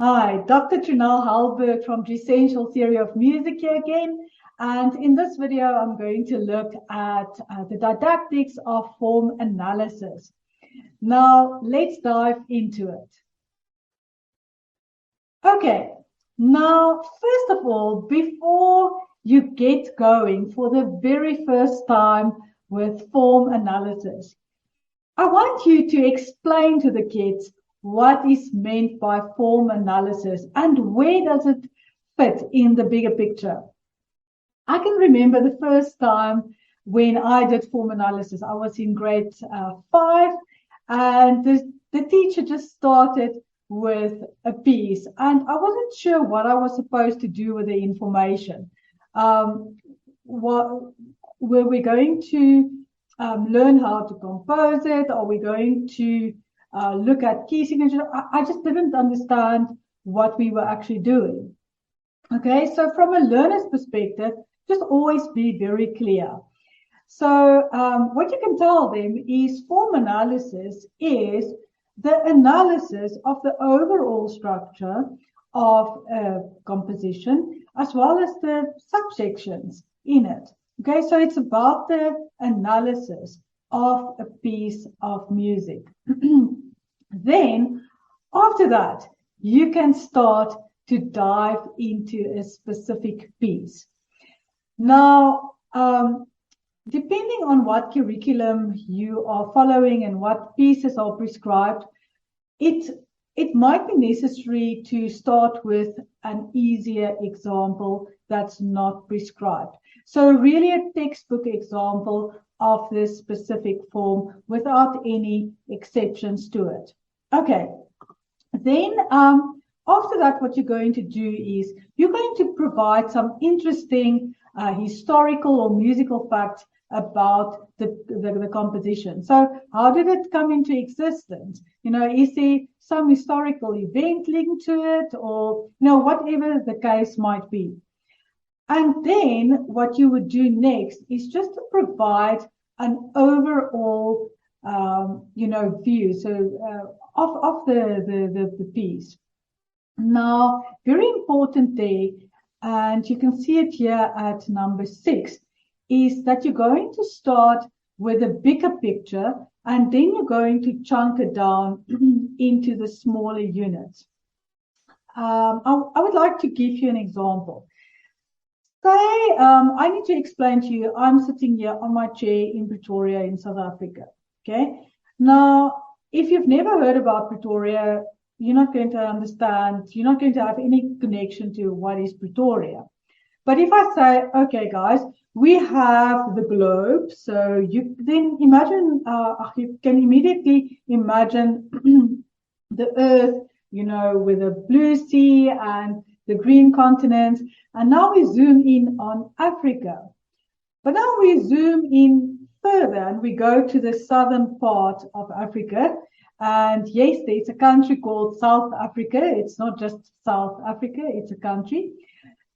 Hi, Dr. Tronél Hellberg from G-sential theory of music here again. And in this video, I'm going to look at the didactics of form analysis. Now, let's dive into it. Okay, now, first of all, before you get going for the very first time with form analysis, I want you to explain to the kids what is meant by form analysis and where does it fit in the bigger picture. I can remember the first time when I did form analysis. I was in grade 5 and the teacher just started with a piece and I wasn't sure what I was supposed to do with the information. Were we going to learn how to compose it? Are we going to look at key signatures? I just didn't understand what we were actually doing. Okay, so from a learner's perspective, just always be very clear. So what you can tell them is form analysis is the analysis of the overall structure of a composition as well as the subsections in it. Okay, so it's about the analysis of a piece of music. Then, after that, you can start to dive into a specific piece. Now, depending on what curriculum you are following and what pieces are prescribed, it might be necessary to start with an easier example that's not prescribed. So really a textbook example of this specific form without any exceptions to it. Okay, then after that, what you're going to do is you're going to provide some interesting historical or musical facts about the composition. So how did it come into existence? You know, is there some historical event linked to it, or whatever the case might be. And then what you would do next is just to provide an overall, view of the piece. Now, very important there, and you can see it here at number 6, is that you're going to start with a bigger picture and then you're going to chunk it down into the smaller units. I would like to give you an example. Say, I need to explain to you, I'm sitting here on my chair in Pretoria in South Africa, okay? Now, if you've never heard about Pretoria, you're not going to understand, you're not going to have any connection to what is Pretoria. But if I say, okay, guys, we have the globe, so you then imagine, you can immediately imagine the earth, with a blue sea and the green continent. And now we zoom in on Africa. But now we zoom in further and we go to the southern part of Africa. And yes, there's a country called South Africa. It's not just South Africa, it's a country.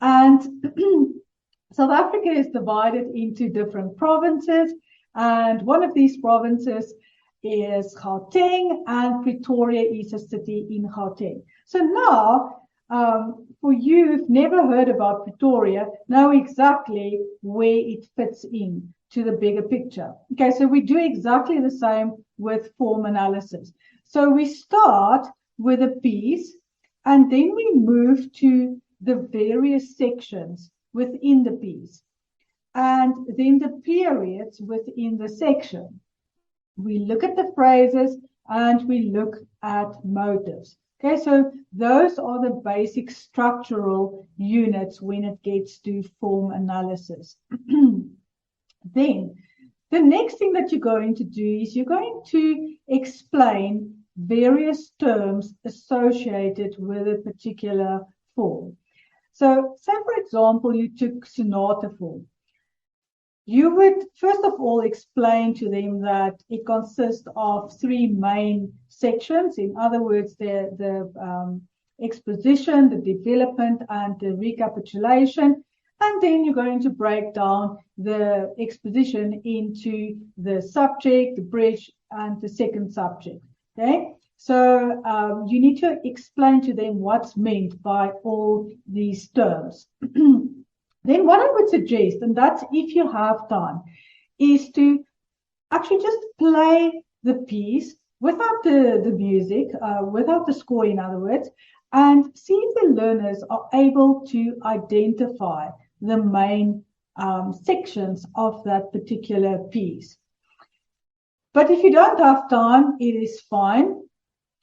And South Africa is divided into different provinces. And one of these provinces is Gauteng, and Pretoria is a city in Gauteng. So now, for you who've never heard about Pretoria, know exactly where it fits in to the bigger picture. Okay, so we do exactly the same with form analysis. So we start with a piece, and then we move to the various sections within the piece, and then the periods within the section. We look at the phrases and we look at motives. Okay, so those are the basic structural units when it gets to form analysis. Then the next thing that you're going to do is you're going to explain various terms associated with a particular form. So say, for example, you took sonata form. You would first of all explain to them that it consists of 3 main sections. In other words, the exposition, the development, and the recapitulation. And then you're going to break down the exposition into the subject, the bridge, and the second subject. Okay. So you need to explain to them what's meant by all these terms. Then what I would suggest, and that's if you have time, is to actually just play the piece without the music, without the score, in other words, and see if the learners are able to identify the main sections of that particular piece. But if you don't have time, it is fine.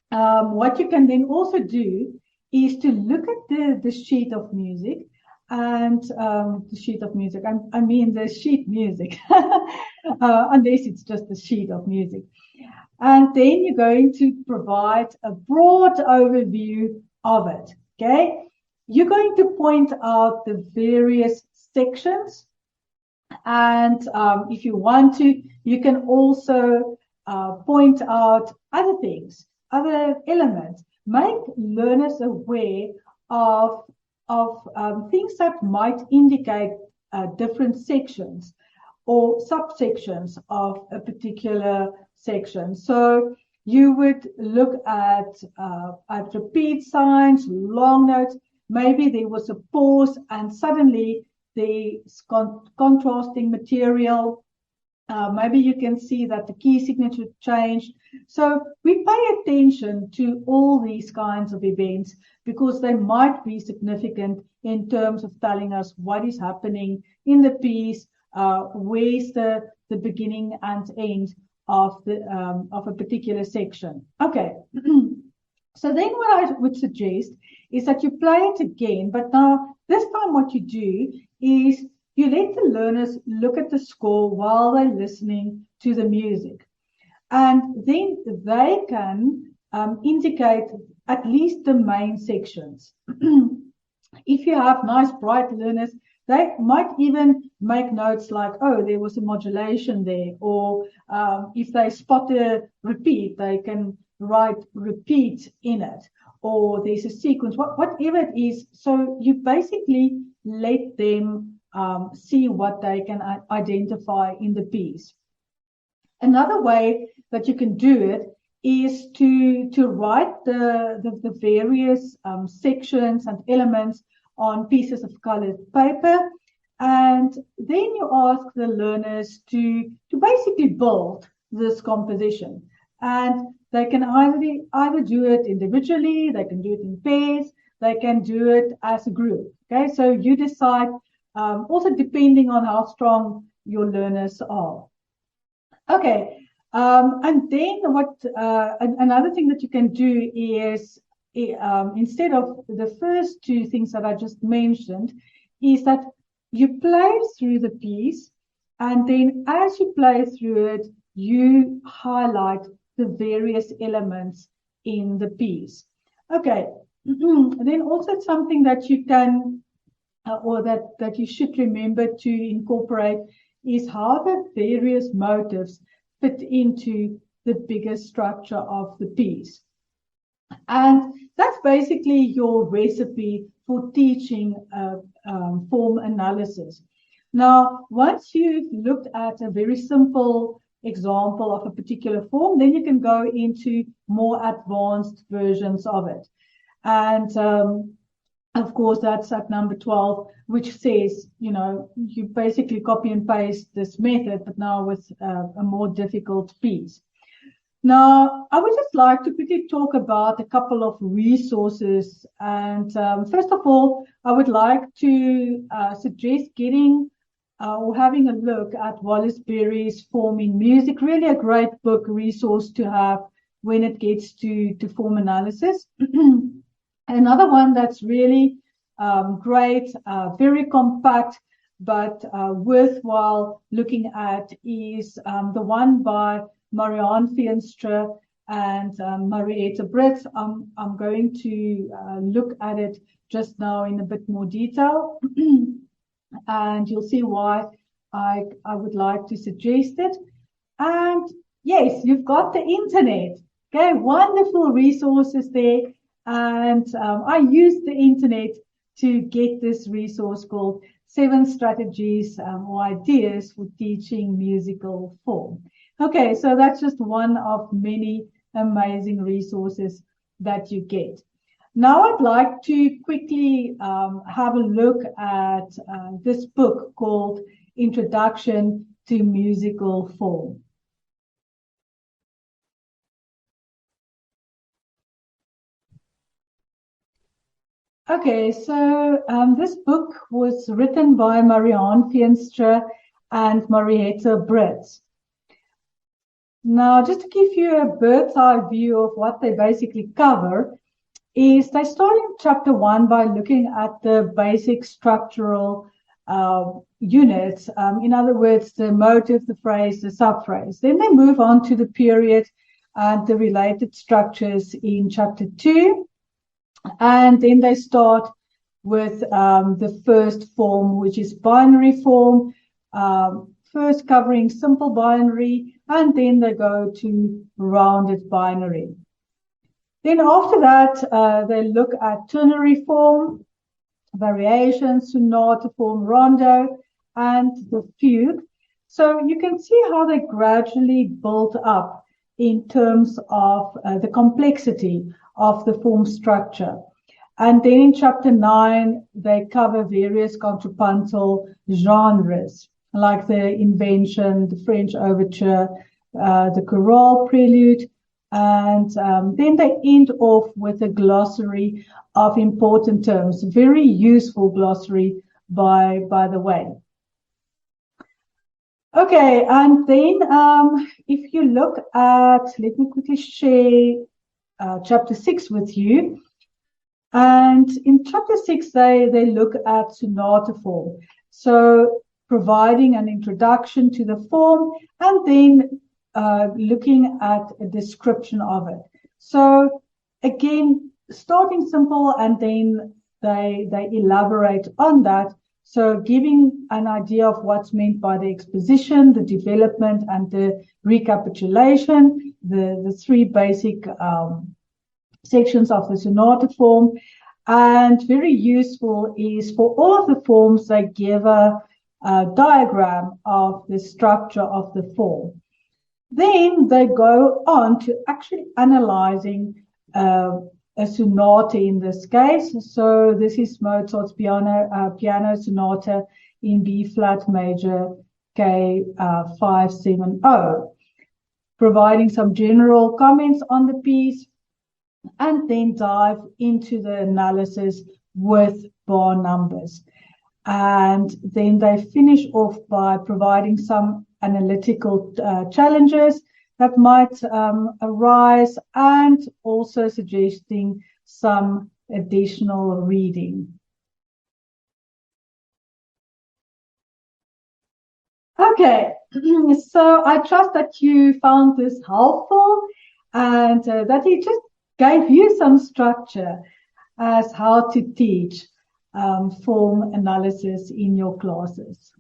What you can then also do is to look at the sheet of music and the sheet of music. I mean the sheet music, unless it's just a sheet of music. And then you're going to provide a broad overview of it. Okay, you're going to point out the various sections, and if you want to, you can also point out other things, other elements. Make learners aware of things that might indicate different sections or subsections of a particular section. So you would look at repeat signs, long notes. Maybe there was a pause and suddenly there's contrasting material. Maybe you can see that the key signature changed. So we pay attention to all these kinds of events because they might be significant in terms of telling us what is happening in the piece, where's the beginning and end of a particular section. Okay. So then what I would suggest is that you play it again, but now this time what you do is you let the learners look at the score while they're listening to the music. And then they can indicate at least the main sections. If you have nice, bright learners, they might even make notes like, oh, there was a modulation there. Or if they spot a repeat, they can write repeat in it. Or there's a sequence, whatever it is. So you basically let them see what they can identify in the piece. Another way that you can do it is to write the various sections and elements on pieces of colored paper, and then you ask the learners to basically build this composition. And they can either do it individually, they can do it in pairs, they can do it as a group. Okay, so you decide, also depending on how strong your learners are. Okay, and then another thing that you can do is, instead of the first two things that I just mentioned, is that you play through the piece, and then as you play through it, you highlight the various elements in the piece. Okay, then also something that you can, or that you should remember to incorporate, is how the various motives fit into the bigger structure of the piece. And that's basically your recipe for teaching form analysis. Now, once you've looked at a very simple example of a particular form, then you can go into more advanced versions of it. And of course, that's at number 12, which says, you basically copy and paste this method, but now with a more difficult piece. Now, I would just like to quickly talk about a couple of resources. And first of all, I would like to suggest getting or having a look at Wallace Berry's Form in Music. Really a great book resource to have when it gets to form analysis. Another one that's really great, very compact, but worthwhile looking at is the one by Marianne Veenstra and Marietta Brits. I'm going to look at it just now in a bit more detail, and you'll see why I would like to suggest it. And yes, you've got the internet. Okay, wonderful resources there. And I used the internet to get this resource called 7 Strategies or Ideas for Teaching Musical Form. Okay, so that's just one of many amazing resources that you get. Now I'd like to quickly have a look at this book called Introduction to Musical Form. Okay, so this book was written by Marianne Veenstra and Marietta Brits. Now, just to give you a bird's eye view of what they basically cover, is they start in chapter 1 by looking at the basic structural units. In other words, the motive, the phrase, the subphrase. Then they move on to the period and the related structures in chapter 2. And then they start with the first form, which is binary form, first covering simple binary, and then they go to rounded binary. Then after that, they look at ternary form, variation, sonata form, rondo, and the fugue. So you can see how they gradually build up in terms of the complexity of the form structure. And then in chapter 9, they cover various contrapuntal genres, like the invention, the French overture, the chorale prelude, and then they end off with a glossary of important terms, very useful glossary, by the way. Okay, and then if you look at, let me quickly share chapter 6 with you. And in chapter 6, they look at sonata form. So providing an introduction to the form and then looking at a description of it. So again, starting simple and then they elaborate on that. So giving an idea of what's meant by the exposition, the development, and the recapitulation, the three basic sections of the sonata form. And very useful is for all of the forms, they give a diagram of the structure of the form. Then they go on to actually analyzing a sonata in this case. So this is Mozart's piano sonata in B flat major K 570, providing some general comments on the piece, and then dive into the analysis with bar numbers. And then they finish off by providing some analytical challenges that might arise, and also suggesting some additional reading. Okay, so I trust that you found this helpful and that it just gave you some structure as how to teach form analysis in your classes.